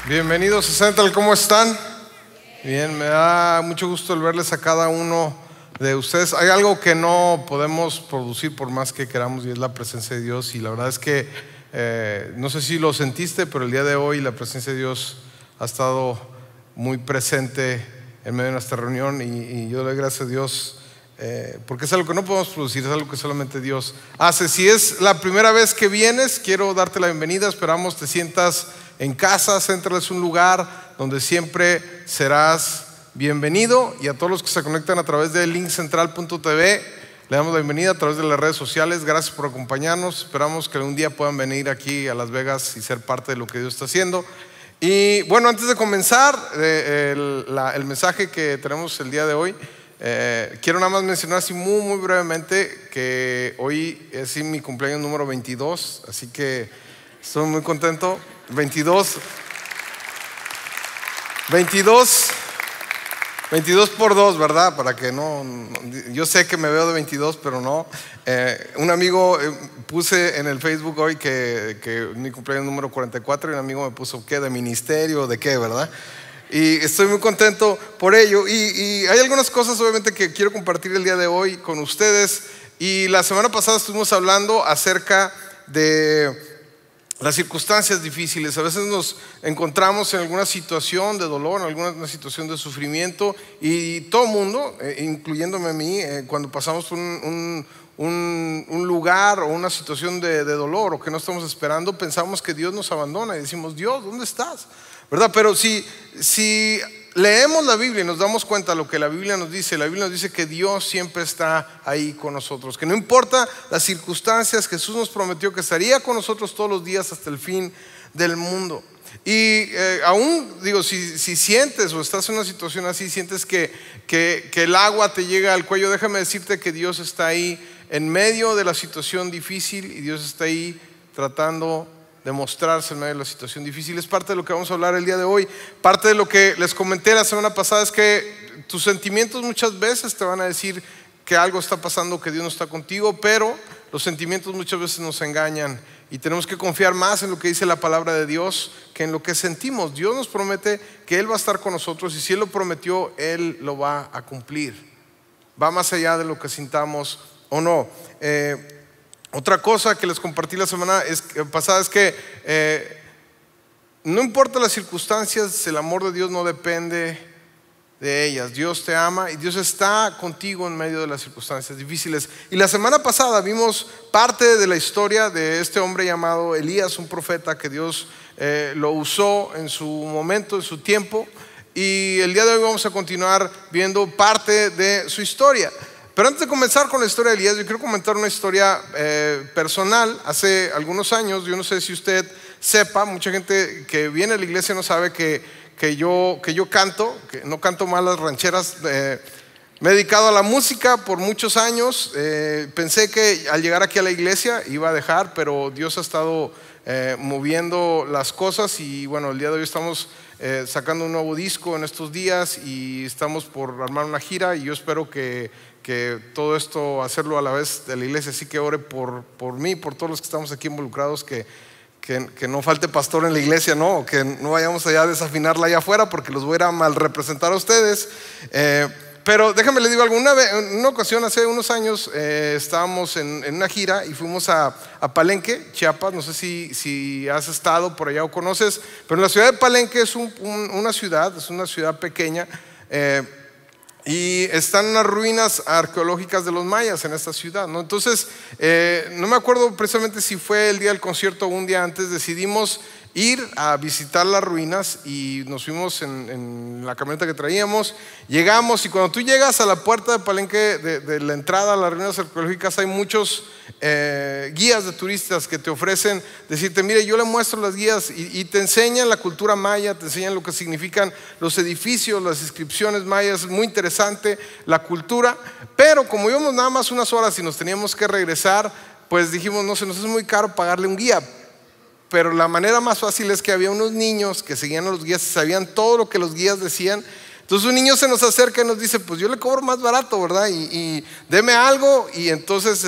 Bienvenidos a Central, ¿cómo están? Bien, me da mucho gusto el verles a cada uno de ustedes. Hay algo que no podemos producir por más que queramos y es la presencia de Dios. Y la verdad es que no sé si lo sentiste, pero el día de hoy la presencia de Dios ha estado muy presente en medio de nuestra reunión y yo le doy gracias a Dios porque es algo que no podemos producir, es algo que solamente Dios hace. Si es la primera vez que vienes, quiero darte la bienvenida. Esperamos te sientas en casa. Central es un lugar donde siempre serás bienvenido, y a todos los que se conectan a través de linkcentral.tv le damos la bienvenida a través de las redes sociales. Gracias por acompañarnos. Esperamos que un día puedan venir aquí a Las Vegas y ser parte de lo que Dios está haciendo. Y bueno, antes de comenzar el mensaje que tenemos el día de hoy, quiero nada más mencionar así muy brevemente que hoy es mi cumpleaños número 22, así que estoy muy contento. 22 por 2, ¿verdad? Para que no, yo sé que me veo de 22, pero no. Un amigo puse en el Facebook hoy que mi cumpleaños número 44, y un amigo me puso ¿qué? ¿De ministerio? ¿De qué? ¿Verdad? Y estoy muy contento por ello. Y hay algunas cosas obviamente que quiero compartir el día de hoy con ustedes. Y la semana pasada estuvimos hablando acerca de las circunstancias difíciles. A veces nos encontramos en alguna situación de dolor, en alguna situación de sufrimiento, y todo el mundo, incluyéndome a mí, cuando pasamos por un lugar o una situación de dolor o que no estamos esperando, pensamos que Dios nos abandona y decimos: Dios, ¿dónde estás? ¿Verdad? Pero si leemos la Biblia y nos damos cuenta de lo que la Biblia nos dice, la Biblia nos dice que Dios siempre está ahí con nosotros, que no importa las circunstancias, Jesús nos prometió que estaría con nosotros todos los días hasta el fin del mundo. Y aún digo, si sientes o estás en una situación así, sientes que el agua te llega al cuello, déjame decirte que Dios está ahí en medio de la situación difícil, y Dios está ahí tratando de mostrarse en medio de la situación difícil. Es parte de lo que vamos a hablar el día de hoy. Parte de lo que les comenté la semana pasada es que tus sentimientos muchas veces te van a decir que algo está pasando, que Dios no está contigo, pero los sentimientos muchas veces nos engañan y tenemos que confiar más en lo que dice la palabra de Dios que en lo que sentimos. Dios nos promete que Él va a estar con nosotros, y si Él lo prometió, Él lo va a cumplir. Va más allá de lo que sintamos o no. Otra cosa que les compartí la semana pasada es que no importa las circunstancias, el amor de Dios no depende de ellas. Dios te ama y Dios está contigo en medio de las circunstancias difíciles. Y la semana pasada vimos parte de la historia de este hombre llamado Elías, un profeta que Dios lo usó en su momento, en su tiempo. Y el día de hoy vamos a continuar viendo parte de su historia. Pero antes de comenzar con la historia de Elías, yo quiero comentar una historia personal. Hace algunos años, yo no sé si usted sepa, mucha gente que viene a la iglesia no sabe que yo canto, que no canto mal las rancheras. Me he dedicado a la música por muchos años. Pensé que al llegar aquí a la iglesia iba a dejar, pero Dios ha estado moviendo las cosas, y bueno, el día de hoy estamos sacando un nuevo disco en estos días y estamos por armar una gira, y yo espero que todo esto hacerlo a la vez de la iglesia. Así que ore por mí, por todos los que estamos aquí involucrados, que no falte pastor en la iglesia, ¿no? Que no vayamos allá a desafinarla allá afuera, porque los voy a ir a mal representar a ustedes. Pero déjame les digo algo. En una ocasión, hace unos años, estábamos en una gira y fuimos a Palenque, Chiapas. No sé si has estado por allá o conoces, pero la ciudad de Palenque es una ciudad pequeña, y están unas ruinas arqueológicas de los mayas en esta ciudad, ¿no? Entonces, no me acuerdo precisamente si fue el día del concierto o un día antes, decidimos ir a visitar las ruinas y nos fuimos en la camioneta que traíamos. Llegamos, y cuando tú llegas a la puerta de Palenque, de la entrada a las ruinas arqueológicas, hay muchos guías de turistas que te ofrecen decirte: mire, yo le muestro las guías, y te enseñan la cultura maya, te enseñan lo que significan los edificios, las inscripciones mayas. Muy interesante la cultura, pero como íbamos nada más unas horas y nos teníamos que regresar, pues dijimos: no, se nos es muy caro pagarle un guía. Pero la manera más fácil es que había unos niños que seguían a los guías y sabían todo lo que los guías decían. Entonces un niño se nos acerca y nos dice: pues yo le cobro más barato, ¿verdad? Y deme algo. Y entonces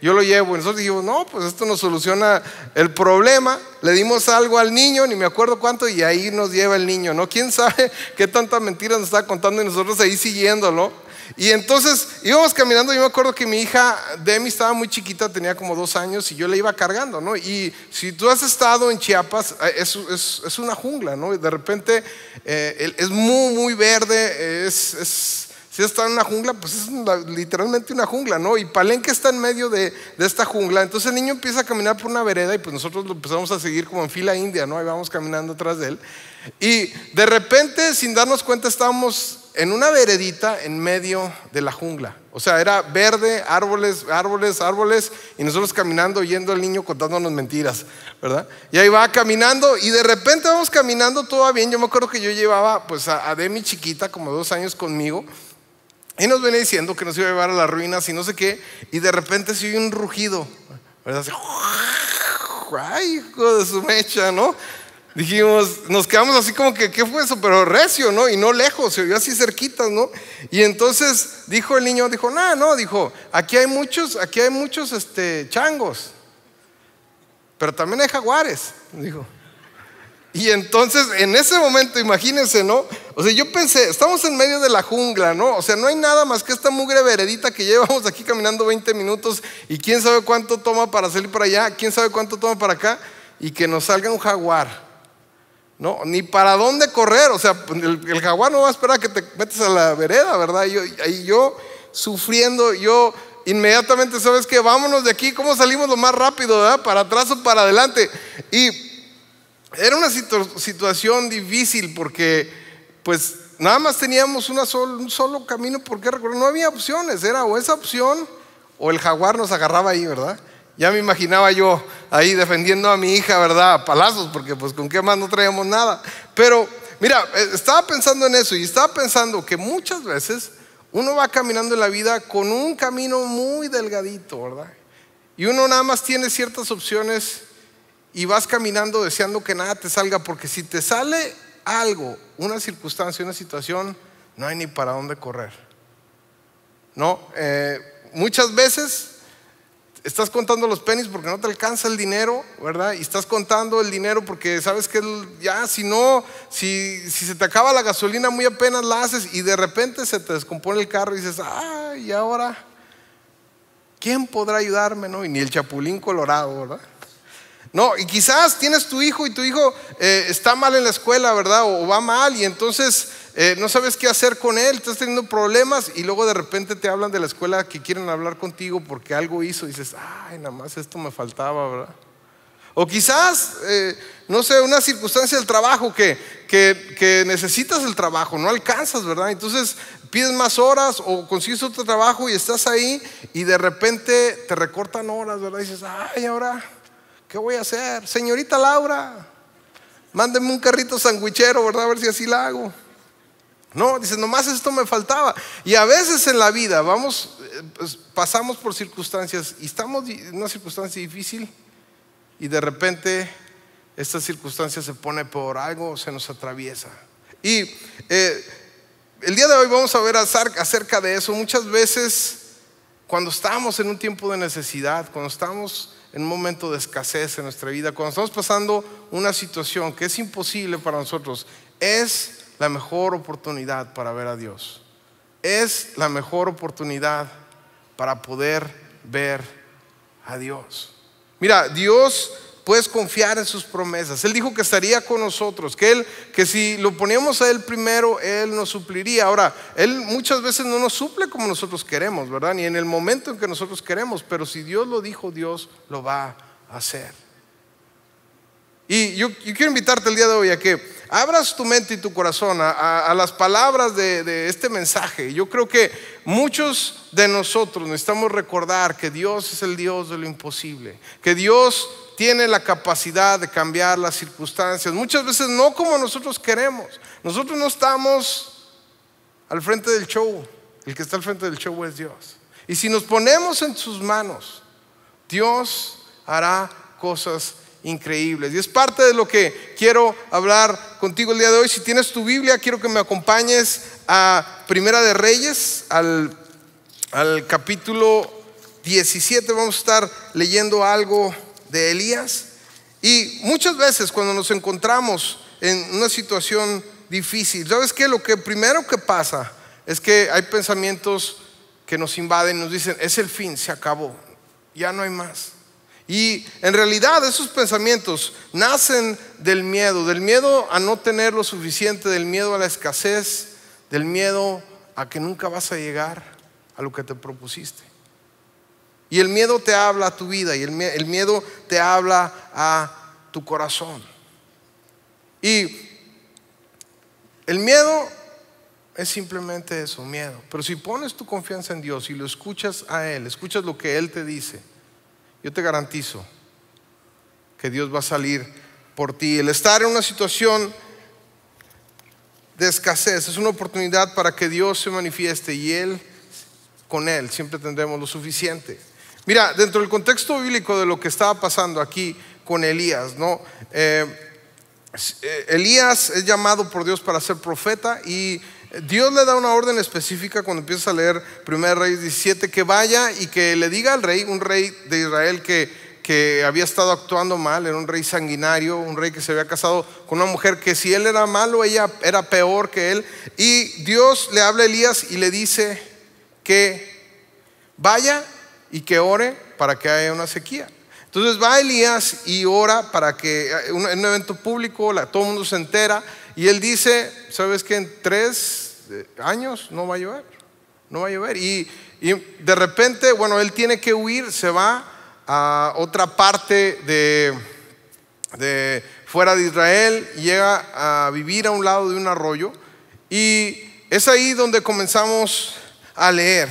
yo lo llevo. Y nosotros dijimos, no, pues esto nos soluciona el problema. Le dimos algo al niño, ni me acuerdo cuánto, y ahí nos lleva el niño, ¿no? ¿Quién sabe qué tanta mentira nos estaba contando y nosotros ahí siguiéndolo? Y entonces íbamos caminando. Yo me acuerdo que mi hija Demi estaba muy chiquita, tenía como 2 años, y yo la iba cargando, ¿no? Y si tú has estado en Chiapas, es una jungla, ¿no? Y de repente es muy, muy verde. Si está en una jungla, pues es literalmente una jungla, ¿no? Y Palenque está en medio de esta jungla. Entonces el niño empieza a caminar por una vereda y pues nosotros lo empezamos a seguir como en fila india, ¿no? Ahí vamos caminando atrás de él. Y de repente, sin darnos cuenta, estábamos en una veredita en medio de la jungla. O sea, era verde, árboles, árboles, árboles, y nosotros caminando, oyendo al niño contándonos mentiras, ¿verdad? Y ahí va caminando, y de repente vamos caminando, todo bien. Yo me acuerdo que yo llevaba pues a Demi chiquita, como 2 años conmigo, y nos venía diciendo que nos iba a llevar a las ruinas y no sé qué, y de repente se oye un rugido, ¿verdad? Así, ¡ay, hijo de su mecha!, ¿no? Dijimos, nos quedamos así como que, ¿qué fue eso? Pero recio, ¿no? Y no lejos, se oyó así cerquitas, ¿no? Y entonces dijo el niño, dijo, no, dijo, aquí hay muchos changos, pero también hay jaguares, dijo. Y entonces en ese momento, imagínense, ¿no? O sea, yo pensé, estamos en medio de la jungla, ¿no? O sea, no hay nada más que esta mugre veredita que llevamos aquí caminando 20 minutos, y quién sabe cuánto toma para salir para allá, quién sabe cuánto toma para acá, y que nos salga un jaguar. No, ni para dónde correr. O sea, el jaguar no va a esperar a que te metas a la vereda, ¿verdad? Y yo sufriendo, yo inmediatamente, ¿sabes qué? Vámonos de aquí. ¿Cómo salimos lo más rápido, verdad? ¿Para atrás o para adelante? Y era una situación difícil porque pues nada más teníamos un solo camino por qué recorrer. No había opciones, era o esa opción o el jaguar nos agarraba ahí, ¿verdad? Ya me imaginaba yo ahí defendiendo a mi hija, ¿verdad? A palazos, porque pues con qué más no traíamos nada. Pero mira, estaba pensando en eso, y estaba pensando que muchas veces uno va caminando en la vida con un camino muy delgadito, ¿verdad? Y uno nada más tiene ciertas opciones y vas caminando deseando que nada te salga, porque si te sale algo, una circunstancia, una situación, no hay ni para dónde correr, ¿no? Muchas veces estás contando los pennies porque no te alcanza el dinero, ¿verdad? Y estás contando el dinero porque sabes que ya si se te acaba la gasolina muy apenas la haces, y de repente se te descompone el carro y dices, ay, ¿y ahora quién podrá ayudarme, no? Y ni el chapulín colorado, ¿verdad? No, y quizás tienes tu hijo y tu hijo está mal en la escuela, ¿verdad? O va mal, y entonces no sabes qué hacer con él, estás teniendo problemas, y luego de repente te hablan de la escuela que quieren hablar contigo porque algo hizo, y dices, ay, nada más esto me faltaba, ¿verdad? O quizás, no sé, una circunstancia del trabajo que necesitas el trabajo, no alcanzas, ¿verdad? Entonces pides más horas o consigues otro trabajo y estás ahí, y de repente te recortan horas, ¿verdad? Y dices, ay, ahora ¿qué voy a hacer? Señorita Laura, mándeme un carrito sandwichero, ¿verdad? A ver si así la hago. No, dices, nomás esto me faltaba. Y a veces en la vida pasamos por circunstancias y estamos en una circunstancia difícil, y de repente esta circunstancia se pone por algo, se nos atraviesa. Y el día de hoy vamos a ver acerca de eso. Muchas veces cuando estamos en un tiempo de necesidad, cuando estamos en un momento de escasez en nuestra vida, cuando estamos pasando una situación que es imposible para nosotros, es la mejor oportunidad para ver a Dios. Es la mejor oportunidad para poder ver a Dios. Mira, Dios, puedes confiar en sus promesas. Él dijo que estaría con nosotros, que si lo poníamos a Él primero, Él nos supliría. Ahora, Él muchas veces no nos suple como nosotros queremos, ¿verdad? Ni en el momento en que nosotros queremos, pero si Dios lo dijo, Dios lo va a hacer. Y yo quiero invitarte el día de hoy a que abras tu mente y tu corazón a las palabras de este mensaje. Yo creo que muchos de nosotros necesitamos recordar que Dios es el Dios de lo imposible, que Dios tiene la capacidad de cambiar las circunstancias, muchas veces no como nosotros queremos. Nosotros no estamos al frente del show, el que está al frente del show es Dios. Y si nos ponemos en sus manos, Dios hará cosas increíbles. Y es parte de lo que quiero hablar contigo el día de hoy. Si tienes tu Biblia, quiero que me acompañes a Primera de Reyes, al capítulo 17 vamos a estar leyendo algo de Elías. Y muchas veces cuando nos encontramos en una situación difícil, ¿sabes qué? Lo que primero que pasa es que hay pensamientos que nos invaden, nos dicen, es el fin, se acabó, ya no hay más. Y en realidad esos pensamientos nacen del miedo a no tener lo suficiente, del miedo a la escasez, del miedo a que nunca vas a llegar a lo que te propusiste. Y el miedo te habla a tu vida, y el miedo te habla a tu corazón. Y el miedo es simplemente eso, miedo. Pero si pones tu confianza en Dios y lo escuchas a Él, escuchas lo que Él te dice, yo te garantizo que Dios va a salir por ti. El estar en una situación de escasez es una oportunidad para que Dios se manifieste, y con Él siempre tendremos lo suficiente. Mira, dentro del contexto bíblico de lo que estaba pasando aquí con Elías, ¿no? Elías es llamado por Dios para ser profeta, y Dios le da una orden específica cuando empiezas a leer 1 Reyes 17, que vaya y que le diga al rey, un rey de Israel que había estado actuando mal, era un rey sanguinario, un rey que se había casado con una mujer que si él era malo, ella era peor que él. Y Dios le habla a Elías y le dice que vaya y que ore para que haya una sequía. Entonces va Elías y ora para que en un evento público todo el mundo se entera, y él dice, ¿sabes qué? En 3 años no va a llover, no va a llover. Y de repente, bueno, él tiene que huir, se va a otra parte de fuera de Israel, llega a vivir a un lado de un arroyo, y es ahí donde comenzamos a leer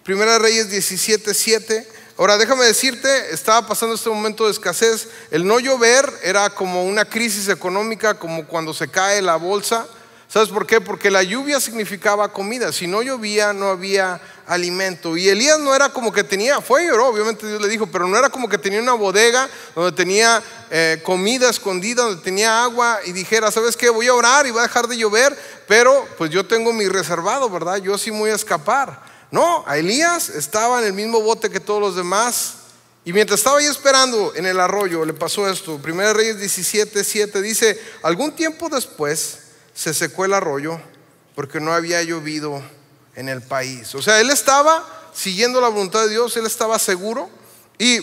1 Reyes 17:7. Ahora déjame decirte, estaba pasando este momento de escasez. El no llover era como una crisis económica, como cuando se cae la bolsa. ¿Sabes por qué? Porque la lluvia significaba comida. Si no llovía, no había alimento. Y Elías no era como que tenía, fue y lloró, obviamente Dios le dijo, pero no era como que tenía una bodega donde tenía comida escondida, donde tenía agua, y dijera, ¿sabes qué? Voy a orar y va a dejar de llover, pero pues yo tengo mi reservado, ¿verdad? Yo sí me voy a escapar. No, a Elías estaba en el mismo bote que todos los demás. Y mientras estaba ahí esperando en el arroyo, le pasó esto. 1 Reyes 17:7 dice, algún tiempo después se secó el arroyo porque no había llovido en el país. O sea, él estaba siguiendo la voluntad de Dios, él estaba seguro. Y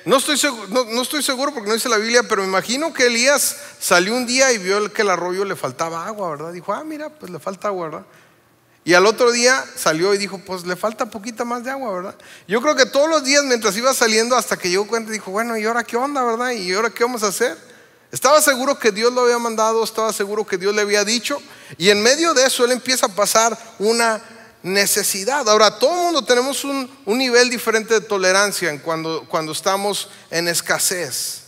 no estoy seguro porque no dice la Biblia, pero me imagino que Elías salió un día y vio que el arroyo le faltaba agua, ¿verdad? Dijo, mira, pues le falta agua, ¿verdad? Y al otro día salió y dijo, pues le falta poquita más de agua, ¿verdad? Yo creo que todos los días mientras iba saliendo, hasta que llegó cuenta, dijo, bueno, ¿y ahora qué onda, verdad? ¿Y ahora qué vamos a hacer? Estaba seguro que Dios lo había mandado, estaba seguro que Dios le había dicho, y en medio de eso él empieza a pasar una necesidad. Ahora, todo el mundo tenemos un nivel diferente de tolerancia cuando estamos en escasez,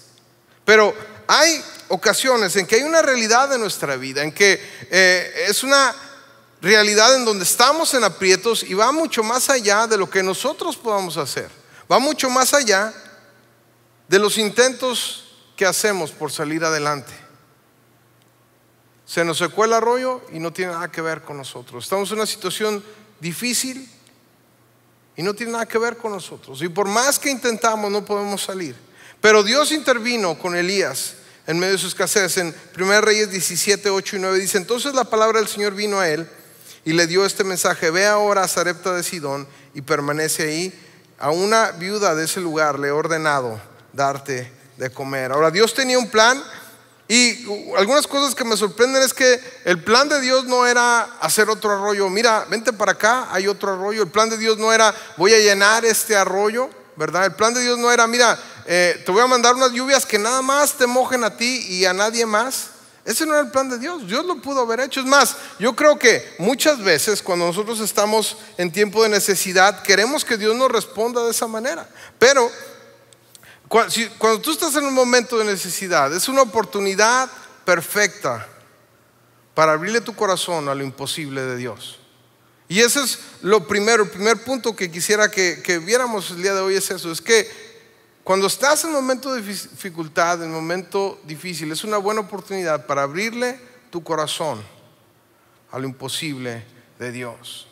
pero hay ocasiones en que hay una realidad en nuestra vida, en que es una realidad en donde estamos en aprietos, y va mucho más allá de lo que nosotros podamos hacer. Va mucho más allá de los intentos que hacemos por salir adelante. Se nos secó el arroyo y no tiene nada que ver con nosotros. Estamos en una situación difícil y no tiene nada que ver con nosotros. Y por más que intentamos, no podemos salir. Pero Dios intervino con Elías en medio de su escasez. En 1 Reyes 17:8-9 dice, entonces la palabra del Señor vino a él y le dio este mensaje: ve ahora a Sarepta de Sidón y permanece ahí. A una viuda de ese lugar le he ordenado darte de comer. Ahora, Dios tenía un plan, y algunas cosas que me sorprenden es que el plan de Dios no era hacer otro arroyo. Mira, vente para acá, hay otro arroyo. El plan de Dios no era voy a llenar este arroyo, ¿verdad? El plan de Dios no era mira, te voy a mandar unas lluvias que nada más te mojen a ti y a nadie más. Ese no era el plan de Dios. Dios lo pudo haber hecho. Es más, yo creo que muchas veces cuando nosotros estamos en tiempo de necesidad, queremos que Dios nos responda de esa manera. Pero cuando tú estás en un momento de necesidad, es una oportunidad perfecta para abrirle tu corazón a lo imposible de Dios. Y ese es lo primero, el primer punto que quisiera que viéramos el día de hoy es eso. Es que cuando estás en un momento de dificultad, en un momento difícil, es una buena oportunidad para abrirle tu corazón a lo imposible de Dios.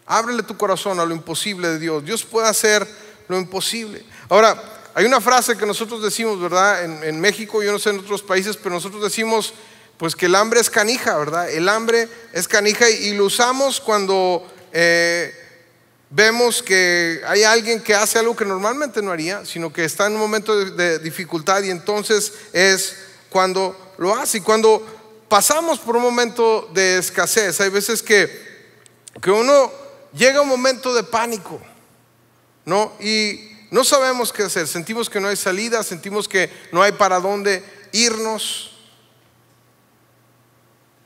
Ábrele tu corazón a lo imposible de Dios. Dios puede hacer lo imposible. Ahora, hay una frase que nosotros decimos, ¿verdad? En México, yo no sé en otros países, pero nosotros decimos pues que el hambre es canija, ¿verdad? El hambre es canija y lo usamos cuando vemos que hay alguien que hace algo que normalmente no haría, sino que está en un momento de dificultad, y entonces es cuando lo hace. Y cuando pasamos por un momento de escasez, hay veces que uno llega a un momento de pánico, ¿no? Y no sabemos qué hacer, sentimos que no hay salida, sentimos que no hay para dónde irnos,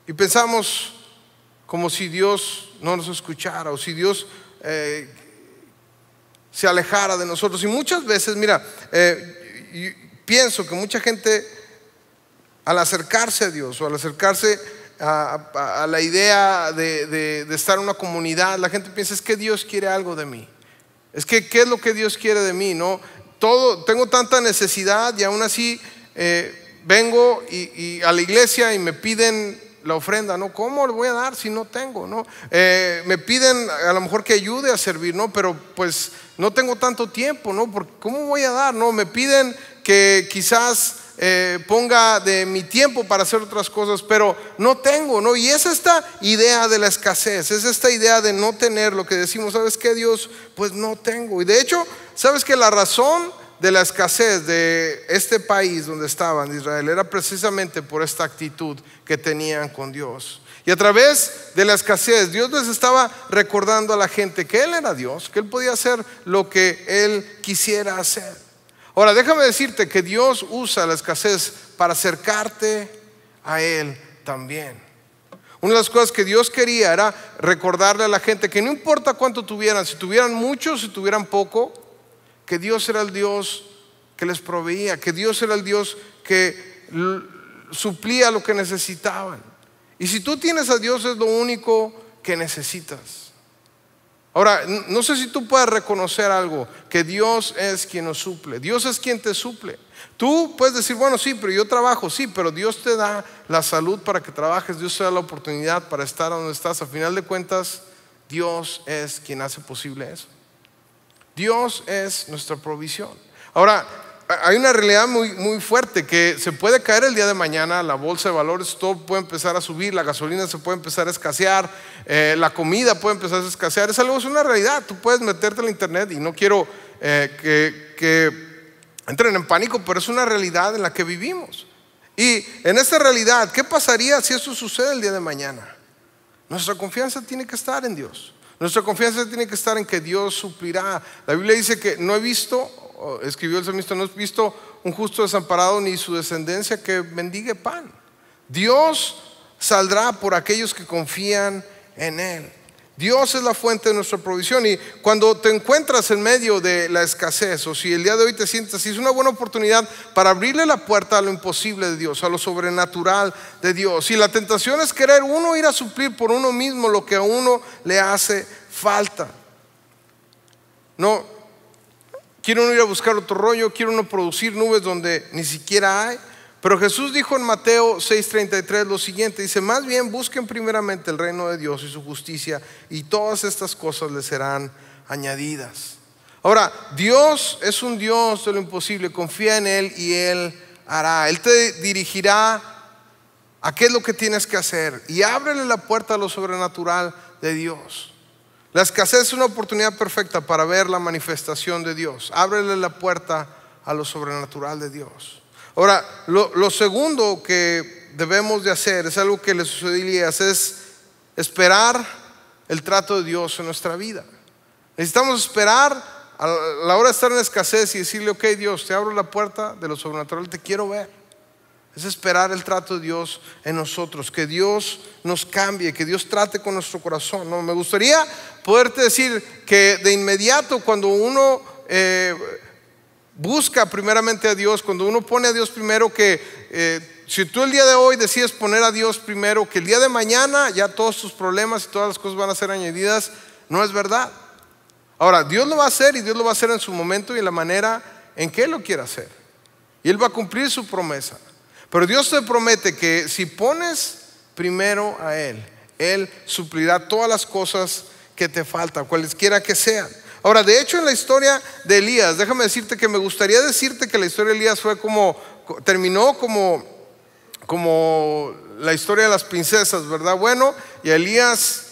y pensamos como si Dios no nos escuchara, o si Dios se alejara de nosotros. Y muchas veces, mira, pienso que mucha gente, al acercarse a Dios, o al acercarse a la idea de estar en una comunidad, la gente piensa: es que Dios quiere algo de mí. Es que ¿qué es lo que Dios quiere de mí? ¿No? Tengo tanta necesidad, y aún así vengo y a la iglesia y me piden la ofrenda, ¿no? ¿Cómo le voy a dar si no tengo, ¿no? Me piden a lo mejor que ayude a servir, ¿no? Pero pues no tengo tanto tiempo, ¿no? ¿Cómo voy a dar, no? Me piden que quizás ponga de mi tiempo para hacer otras cosas, pero no tengo, ¿no? Y es esta idea de la escasez, es esta idea de no tener lo que decimos: ¿sabes qué, Dios? Pues no tengo. Y de hecho, ¿sabes que la razón de la escasez de este país donde estaban, de Israel, era precisamente por esta actitud que tenían con Dios? Y a través de la escasez, Dios les estaba recordando a la gente que Él era Dios, que Él podía hacer lo que Él quisiera hacer. Ahora, déjame decirte que Dios usa la escasez para acercarte a Él también. Una de las cosas que Dios quería era recordarle a la gente que no importa cuánto tuvieran, si tuvieran mucho, si tuvieran poco, que Dios era el Dios que les proveía, que Dios era el Dios que suplía lo que necesitaban. Y si tú tienes a Dios, es lo único que necesitas. Ahora, no sé si tú puedes reconocer algo: que Dios es quien nos suple. Dios es quien te suple. Tú puedes decir: bueno, sí, pero yo trabajo. Sí, pero Dios te da la salud para que trabajes. Dios te da la oportunidad para estar donde estás. A final de cuentas, Dios es quien hace posible eso. Dios es nuestra provisión. Ahora, hay una realidad muy fuerte, que se puede caer el día de mañana la bolsa de valores, todo puede empezar a subir, la gasolina se puede empezar a escasear, la comida puede empezar a escasear. Es una realidad. Tú puedes meterte en la internet, y no quiero que entren en pánico, pero es una realidad en la que vivimos. Y en esta realidad, ¿qué pasaría si eso sucede el día de mañana? Nuestra confianza tiene que estar en Dios. Nuestra confianza tiene que estar en que Dios suplirá. La Biblia dice que no he visto, escribió el salmista, no he visto un justo desamparado ni su descendencia que mendigue pan. Dios saldrá por aquellos que confían en Él. Dios es la fuente de nuestra provisión. Y cuando te encuentras en medio de la escasez, o si el día de hoy te sientes así, es una buena oportunidad para abrirle la puerta a lo imposible de Dios, a lo sobrenatural de Dios. Y la tentación es querer uno ir a suplir por uno mismo lo que a uno le hace falta. No, quiere uno ir a buscar otro rollo, quiere uno producir nubes donde ni siquiera hay. Pero Jesús dijo en Mateo 6:33 lo siguiente, dice: más bien busquen primeramente el reino de Dios y su justicia, y todas estas cosas les serán añadidas. Ahora, Dios es un Dios de lo imposible. Confía en Él y Él hará. Él te dirigirá a qué es lo que tienes que hacer, y ábrele la puerta a lo sobrenatural de Dios. La escasez es una oportunidad perfecta para ver la manifestación de Dios. Ábrele la puerta a lo sobrenatural de Dios. Ahora, lo segundo que debemos de hacer es algo que le sucedió a Elías, es esperar el trato de Dios en nuestra vida. Necesitamos esperar a la hora de estar en escasez y decirle: ok, Dios, te abro la puerta de lo sobrenatural, te quiero ver. Es esperar el trato de Dios en nosotros, que Dios nos cambie, que Dios trate con nuestro corazón, ¿no? Me gustaría poderte decir que de inmediato, cuando uno busca primeramente a Dios, cuando uno pone a Dios primero, que si tú el día de hoy decides poner a Dios primero, que el día de mañana ya todos tus problemas y todas las cosas van a ser añadidas. No es verdad. Ahora, Dios lo va a hacer, y Dios lo va a hacer en su momento y en la manera en que Él lo quiera hacer, y Él va a cumplir su promesa. Pero Dios te promete que si pones primero a Él, Él suplirá todas las cosas que te falta, cualesquiera que sean. Ahora, de hecho, en la historia de Elías, déjame decirte que me gustaría decirte que la historia de Elías terminó como la historia de las princesas, ¿verdad? Bueno, y Elías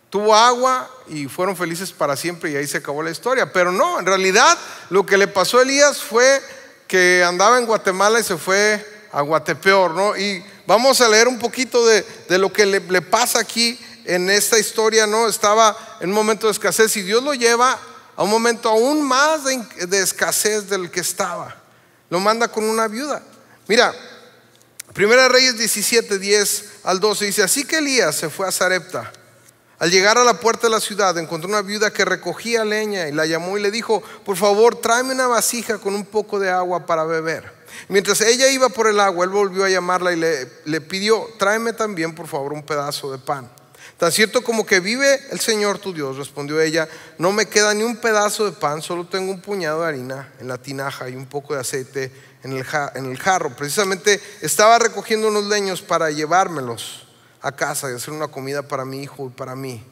tuvo agua y fueron felices para siempre y ahí se acabó la historia. Pero no, en realidad lo que le pasó a Elías fue que andaba en Guatemala y se fue a Guatepeor, ¿no? Y vamos a leer un poquito de lo que le pasa aquí en esta historia, ¿no? Estaba en un momento de escasez y Dios lo lleva a un momento aún más de escasez del que estaba. Lo manda con una viuda. Mira, Primera Reyes 17, 10 al 12 dice: así que Elías se fue a Sarepta. Al llegar a la puerta de la ciudad encontró una viuda que recogía leña y la llamó y le dijo: por favor, tráeme una vasija con un poco de agua para beber. Mientras ella iba por el agua, él volvió a llamarla y le pidió: tráeme también por favor un pedazo de pan. Tan cierto como que vive el Señor tu Dios, respondió ella, no me queda ni un pedazo de pan, solo tengo un puñado de harina en la tinaja y un poco de aceite en el jarro. Precisamente estaba recogiendo unos leños para llevármelos a casa y hacer una comida para mi hijo y para mí.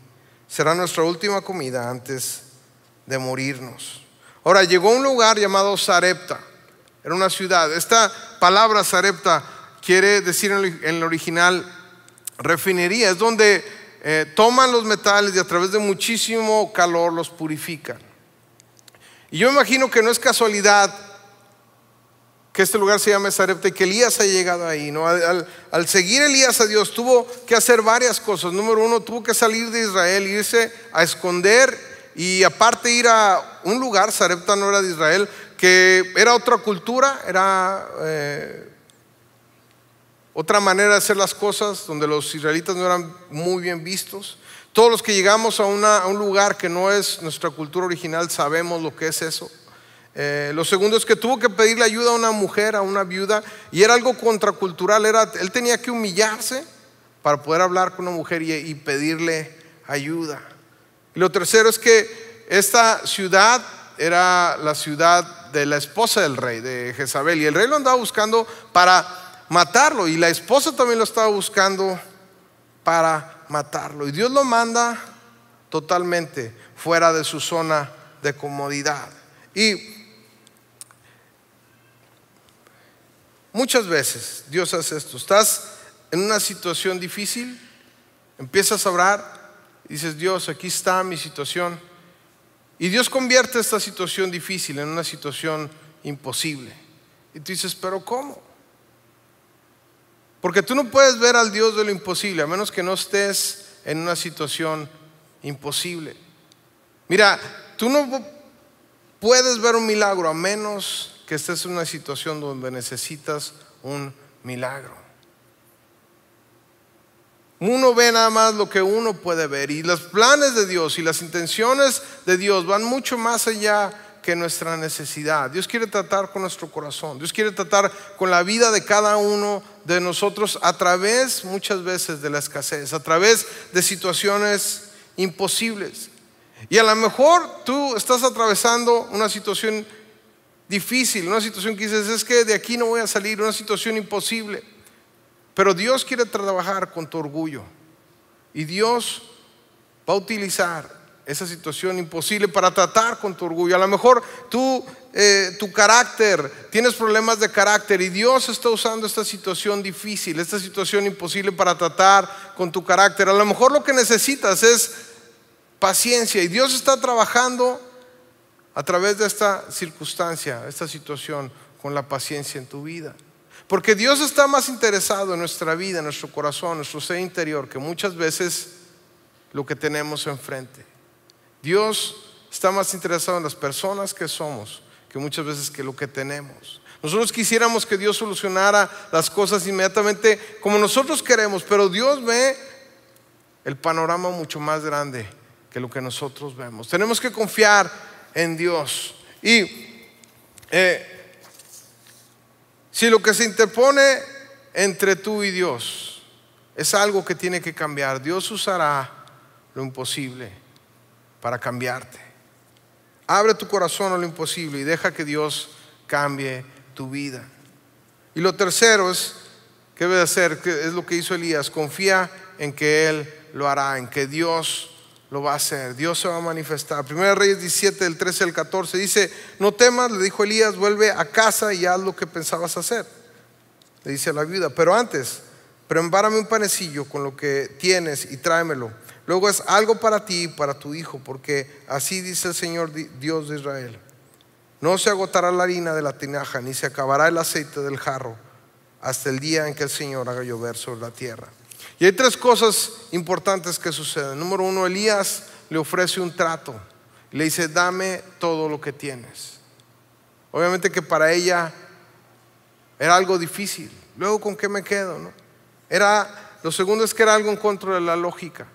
Será nuestra última comida antes de morirnos. Ahora llegó a un lugar llamado Sarepta. Era una ciudad. Esta palabra Sarepta quiere decir en el original refinería. Es donde toman los metales y a través de muchísimo calor los purifican. Y yo me imagino que no es casualidad que este lugar se llame Sarepta y que Elías haya llegado ahí, ¿no? Al seguir Elías a Dios tuvo que hacer varias cosas. Número uno, tuvo que salir de Israel, irse a esconder y aparte ir a un lugar, Sarepta no era de Israel, que era otra cultura, era otra manera de hacer las cosas, donde los israelitas no eran muy bien vistos. Todos los que llegamos a un lugar que no es nuestra cultura original sabemos lo que es eso. Lo segundo es que tuvo que pedirle ayuda a una mujer, a una viuda, y era algo contracultural. Él tenía que humillarse para poder hablar con una mujer y pedirle ayuda. Y lo tercero es que esta ciudad era la ciudad de la esposa del rey, de Jezabel, y el rey lo andaba buscando para matarlo, y la esposa también lo estaba buscando para matarlo, y Dios lo manda totalmente fuera de su zona de comodidad. Y muchas veces Dios hace esto. Estás en una situación difícil, empiezas a orar y dices: Dios, aquí está mi situación, y Dios convierte esta situación difícil en una situación imposible. Y tú dices: pero ¿cómo? Porque tú no puedes ver al Dios de lo imposible a menos que no estés en una situación imposible. Mira, tú no puedes ver un milagro a menos que estés en una situación donde necesitas un milagro. Uno ve nada más lo que uno puede ver, y los planes de Dios y las intenciones de Dios van mucho más allá que nuestra necesidad. Dios quiere tratar con nuestro corazón. Dios quiere tratar con la vida de cada uno de nosotros a través muchas veces de la escasez, a través de situaciones imposibles. Y a lo mejor tú estás atravesando una situación difícil, una situación que dices: es que de aquí no voy a salir, una situación imposible. Pero Dios quiere trabajar con tu orgullo, y Dios va a utilizar esa situación imposible para tratar con tu orgullo. A lo mejor tu carácter, tienes problemas de carácter, y Dios está usando esta situación difícil, esta situación imposible para tratar con tu carácter. A lo mejor lo que necesitas es paciencia, y Dios está trabajando a través de esta circunstancia, esta situación, con la paciencia en tu vida. Porque Dios está más interesado en nuestra vida, en nuestro corazón, nuestro ser interior, que muchas veces lo que tenemos enfrente. Dios está más interesado en las personas que somos que muchas veces que lo que tenemos. Nosotros quisiéramos que Dios solucionara las cosas inmediatamente como nosotros queremos, pero Dios ve el panorama mucho más grande que lo que nosotros vemos. Tenemos que confiar en Dios. Y si lo que se interpone entre tú y Dios es algo que tiene que cambiar, Dios usará lo imposible para cambiarte. Abre tu corazón a lo imposible y deja que Dios cambie tu vida. Y lo tercero es, ¿qué debe hacer? Que es lo que hizo Elías. Confía en que Él lo hará, en que Dios lo va a hacer. Dios se va a manifestar. Primera Reyes 17, del 13 al 14 dice: no temas, le dijo Elías, vuelve a casa y haz lo que pensabas hacer. Le dice a la viuda: pero antes, prepárame un panecillo con lo que tienes y tráemelo. Luego haz algo para ti y para tu hijo, porque así dice el Señor Dios de Israel: no se agotará la harina de la tinaja, ni se acabará el aceite del jarro, hasta el día en que el Señor haga llover sobre la tierra. Y hay tres cosas importantes que suceden. Número uno, Elías le ofrece un trato. Le dice: dame todo lo que tienes. Obviamente que para ella era algo difícil. Luego, ¿con qué me quedo, no? Lo segundo es que era algo en contra de la lógica.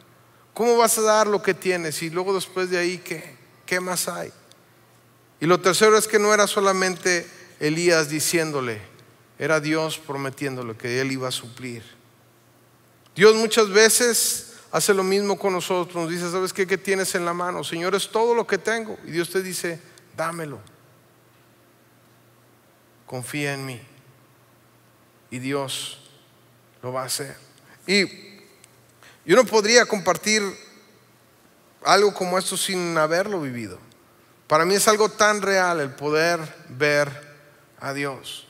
¿Cómo vas a dar lo que tienes? Y luego después de ahí, ¿qué más hay? Y lo tercero es que no era solamente Elías diciéndole, era Dios prometiéndole que él iba a suplir. Dios muchas veces hace lo mismo con nosotros. Nos dice: ¿sabes qué? ¿Qué tienes en la mano? Señor, es todo lo que tengo. Y Dios te dice: dámelo. Confía en mí. Y Dios lo va a hacer. Y yo no podría compartir algo como esto sin haberlo vivido. Para mí es algo tan real el poder ver a Dios.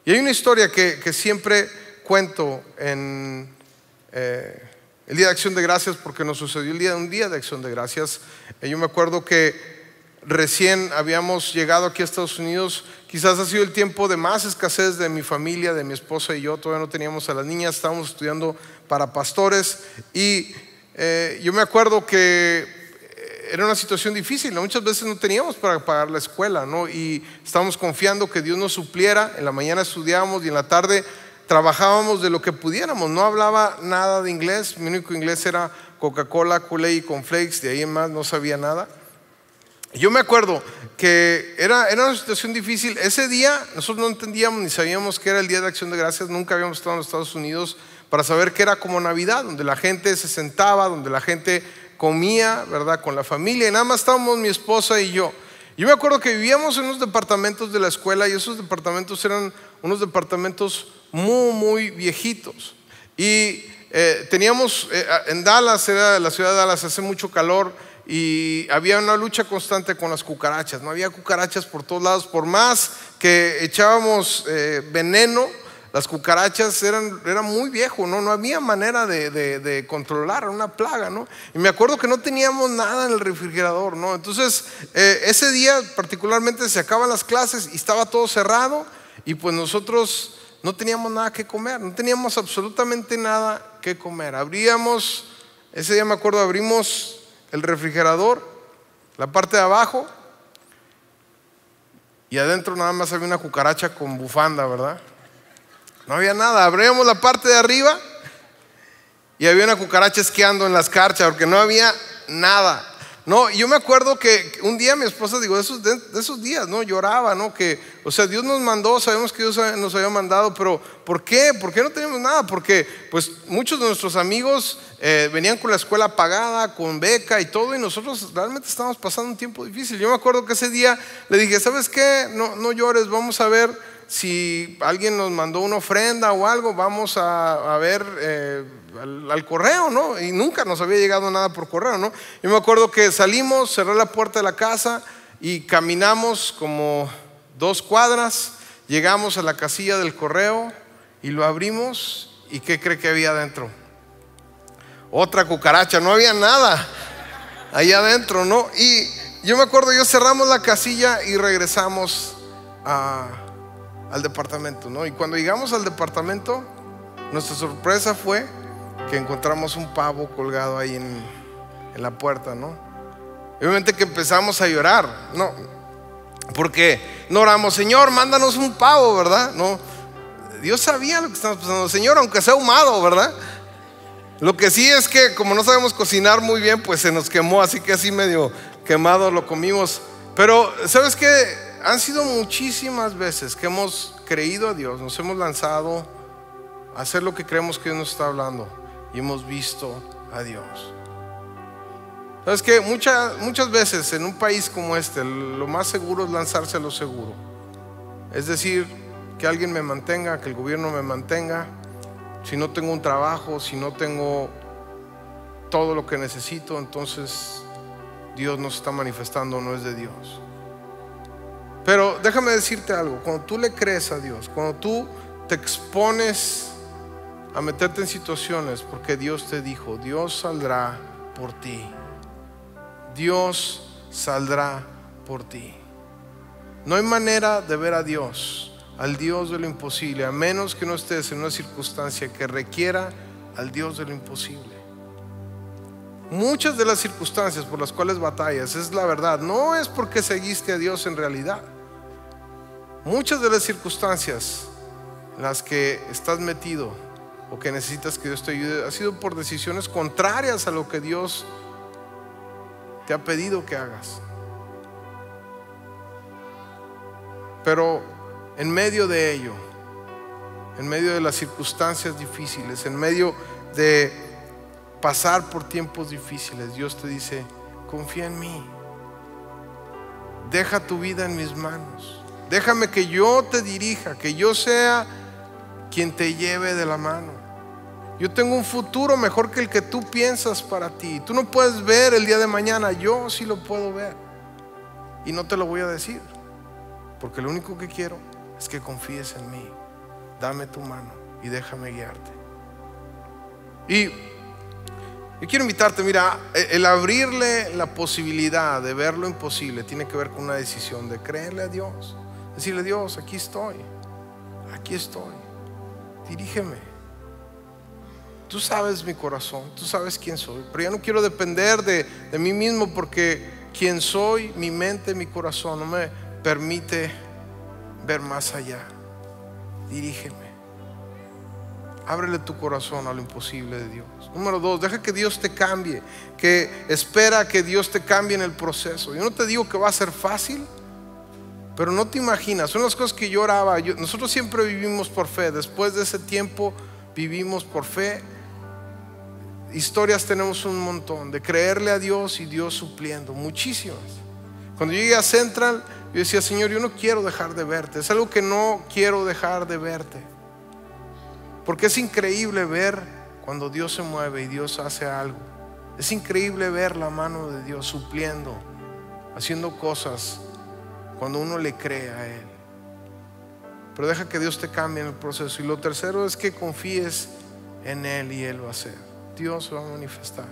Y hay una historia que siempre cuento en el Día de Acción de Gracias, porque nos sucedió un día de Acción de Gracias. Yo me acuerdo que recién habíamos llegado aquí a Estados Unidos. Quizás ha sido el tiempo de más escasez de mi familia, de mi esposa y yo. Todavía no teníamos a las niñas, estábamos estudiando para pastores. Y yo me acuerdo que era una situación difícil, ¿no? Muchas veces no teníamos para pagar la escuela, ¿no? Y estábamos confiando que Dios nos supliera. En la mañana estudiábamos y en la tarde trabajábamos de lo que pudiéramos. No hablaba nada de inglés. Mi único inglés era Coca-Cola, Kool-Aid y Cornflakes. De ahí en más no sabía nada. Yo me acuerdo que era una situación difícil. Ese día nosotros no entendíamos ni sabíamos que era el Día de Acción de Gracias. Nunca habíamos estado en los Estados Unidos para saber que era como Navidad, donde la gente se sentaba, donde la gente comía, ¿verdad? Con la familia. Y nada más estábamos mi esposa y yo. Yo me acuerdo que vivíamos en unos departamentos de la escuela, y esos departamentos eran unos departamentos muy, muy viejitos. Y teníamos en Dallas, era la ciudad de Dallas, hace mucho calor. Y había una lucha constante con las cucarachas. No había cucarachas por todos lados. Por más que echábamos veneno, las cucarachas eran muy viejo, ¿no? No había manera de controlar, una plaga, ¿no? Y me acuerdo que no teníamos nada en el refrigerador, ¿no? Entonces ese día particularmente se acaban las clases y estaba todo cerrado. Y pues nosotros no teníamos nada que comer. No teníamos absolutamente nada que comer. Ese día me acuerdo, abrimos el refrigerador, la parte de abajo, y adentro nada más había una cucaracha con bufanda, ¿verdad? No había nada. Abríamos la parte de arriba y había una cucaracha esquiando en la escarcha, porque no había nada. No, yo me acuerdo que un día mi esposa, de esos días, ¿no? Lloraba, ¿no? O sea, Dios nos mandó, sabemos que Dios nos había mandado, pero ¿por qué? ¿Por qué no teníamos nada? Porque pues muchos de nuestros amigos venían con la escuela pagada, con beca y todo, y nosotros realmente estábamos pasando un tiempo difícil. Yo me acuerdo que ese día le dije: ¿sabes qué? No llores, vamos a ver si alguien nos mandó una ofrenda o algo. Vamos a ver al correo, ¿no? Y nunca nos había llegado nada por correo, ¿no? Yo me acuerdo que salimos, cerré la puerta de la casa y caminamos como 2 cuadras, llegamos a la casilla del correo y lo abrimos. ¿Y qué cree que había adentro? Otra cucaracha. No había nada ahí adentro, ¿no? Y yo me acuerdo, cerramos la casilla y regresamos al departamento, ¿no? Y cuando llegamos al departamento, nuestra sorpresa fue que encontramos un pavo colgado ahí en la puerta, ¿no? Obviamente que empezamos a llorar, ¿no? Porque no oramos: Señor, mándanos un pavo, ¿verdad? No, Dios sabía lo que estábamos pasando. Señor, aunque sea ahumado, ¿verdad? Lo que sí es que como no sabemos cocinar muy bien, pues se nos quemó, así que así medio quemado lo comimos. Pero ¿sabes qué? Han sido muchísimas veces que hemos creído a Dios, nos hemos lanzado a hacer lo que creemos que Dios nos está hablando y hemos visto a Dios. ¿Sabes qué? Muchas veces en un país como este, lo más seguro es lanzarse a lo seguro. Es decir, que alguien me mantenga, que el gobierno me mantenga. Si no tengo un trabajo, si no tengo todo lo que necesito, entonces Dios no se está manifestando, no es de Dios. Pero déjame decirte algo, cuando tú le crees a Dios, cuando tú te expones a meterte en situaciones porque Dios te dijo, Dios saldrá por ti. Dios saldrá por ti. No hay manera de ver a Dios, al Dios de lo imposible, a menos que no estés en una circunstancia que requiera al Dios de lo imposible. Muchas de las circunstancias por las cuales batallas, es la verdad, no es porque seguiste a Dios en realidad. Muchas de las circunstancias en las que estás metido o que necesitas que Dios te ayude ha sido por decisiones contrarias a lo que Dios te ha pedido que hagas. Pero en medio de ello, en medio de las circunstancias difíciles, en medio de pasar por tiempos difíciles, Dios te dice, confía en mí, deja tu vida en mis manos, déjame que yo te dirija, que yo sea quien te lleve de la mano. Yo tengo un futuro mejor que el que tú piensas para ti. Tú no puedes ver el día de mañana, yo sí lo puedo ver. Y no te lo voy a decir, porque lo único que quiero es que confíes en mí. Dame tu mano y déjame guiarte. Y yo quiero invitarte, mira, el abrirle la posibilidad de ver lo imposible tiene que ver con una decisión de creerle a Dios. Decirle, Dios, aquí estoy, dirígeme. Tú sabes mi corazón, tú sabes quién soy, pero ya no quiero depender de mí mismo, porque quien soy, mi mente, mi corazón no me permite ver más allá. Dirígeme. Ábrele tu corazón a lo imposible de Dios. Número 2, deja que Dios te cambie, que espera que Dios te cambie en el proceso. Yo no te digo que va a ser fácil, pero no te imaginas, son las cosas que yo oraba. Nosotros siempre vivimos por fe. Después de ese tiempo vivimos por fe. Historias tenemos un montón de creerle a Dios y Dios supliendo, muchísimas. Cuando yo llegué a Central, yo decía, Señor, yo no quiero dejar de verte. Es algo que no quiero dejar de verte, porque es increíble ver cuando Dios se mueve y Dios hace algo. Es increíble ver la mano de Dios supliendo, haciendo cosas cuando uno le cree a Él. Pero deja que Dios te cambie en el proceso. Y lo tercero es que confíes en Él y Él va a hacer. Dios se va a manifestar.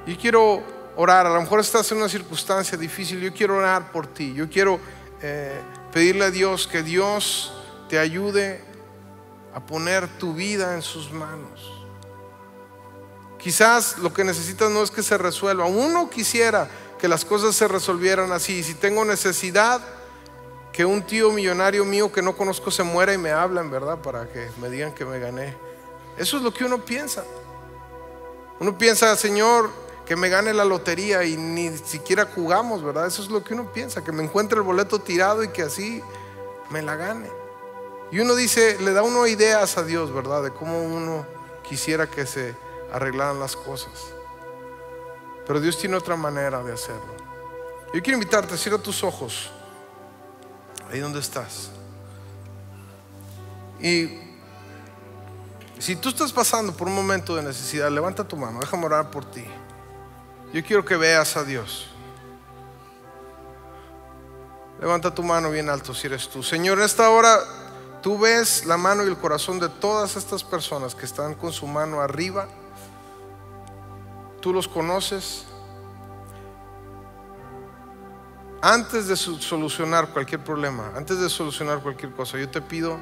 Yo quiero orar. A lo mejor estás en una circunstancia difícil. Yo quiero orar por ti. Yo quiero pedirle a Dios que Dios te ayude a poner tu vida en sus manos. Quizás lo que necesitas no es que se resuelva. Uno quisiera que las cosas se resolvieran así. Si tengo necesidad, que un tío millonario mío que no conozco se muera y me hablan, ¿verdad? Para que me digan que me gané. Eso es lo que uno piensa. Uno piensa, Señor, que me gane la lotería y ni siquiera jugamos, ¿verdad? Eso es lo que uno piensa, que me encuentre el boleto tirado y que así me la gane. Y uno dice, le da uno ideas a Dios, ¿verdad? De cómo uno quisiera que se arreglaran las cosas. Pero Dios tiene otra manera de hacerlo. Yo quiero invitarte, cierra tus ojos ahí donde estás. Y si tú estás pasando por un momento de necesidad, levanta tu mano, déjame orar por ti. Yo quiero que veas a Dios. Levanta tu mano bien alto si eres tú. Señor, en esta hora tú ves la mano y el corazón de todas estas personas que están con su mano arriba. Tú los conoces. Antes de solucionar cualquier problema, antes de solucionar cualquier cosa, yo te pido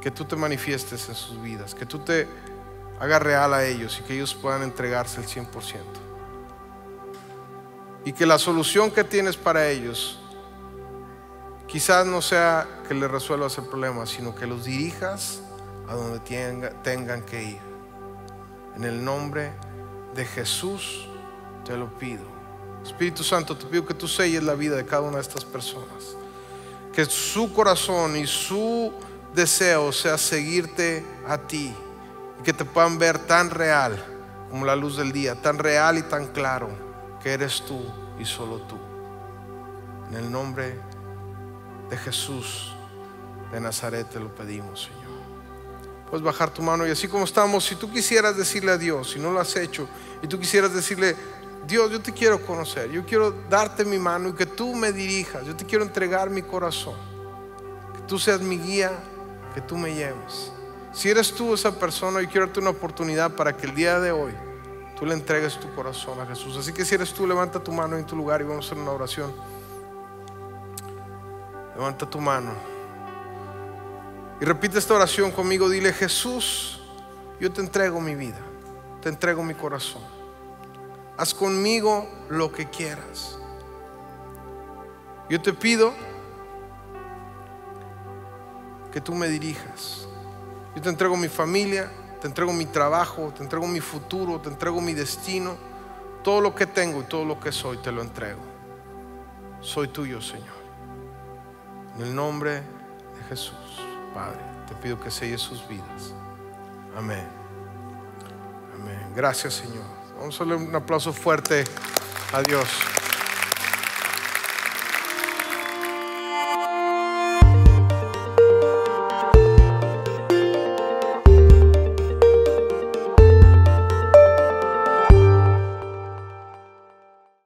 que tú te manifiestes en sus vidas, que tú te hagas real a ellos y que ellos puedan entregarse al 100%. Y que la solución que tienes para ellos quizás no sea que les resuelvas el problema, sino que los dirijas a donde tengan que ir. En el nombre de Jesús te lo pido. Espíritu Santo, te pido que tú selles la vida de cada una de estas personas, que su corazón y su deseo sea seguirte a ti, y que te puedan ver tan real como la luz del día, tan real y tan claro que eres tú y solo tú. En el nombre de Jesús de Nazaret te lo pedimos, Señor. Puedes bajar tu mano y así como estamos, si tú quisieras decirle a Dios, si no lo has hecho, y tú quisieras decirle: Dios, yo te quiero conocer, yo quiero darte mi mano y que tú me dirijas, yo te quiero entregar mi corazón, que tú seas mi guía, que tú me lleves. Si eres tú esa persona, yo quiero darte una oportunidad para que el día de hoy tú le entregues tu corazón a Jesús. Así que si eres tú, levanta tu mano en tu lugar y vamos a hacer una oración. Levanta tu mano y repite esta oración conmigo. Dile: Jesús, yo te entrego mi vida, te entrego mi corazón. Haz conmigo lo que quieras. Yo te pido que tú me dirijas. Yo te entrego mi familia, te entrego mi trabajo, te entrego mi futuro, te entrego mi destino. Todo lo que tengo y todo lo que soy te lo entrego. Soy tuyo, Señor. En el nombre de Jesús, Padre, te pido que selles sus vidas. Amén. Amén. Gracias, Señor. Vamos a darle un aplauso fuerte a Dios.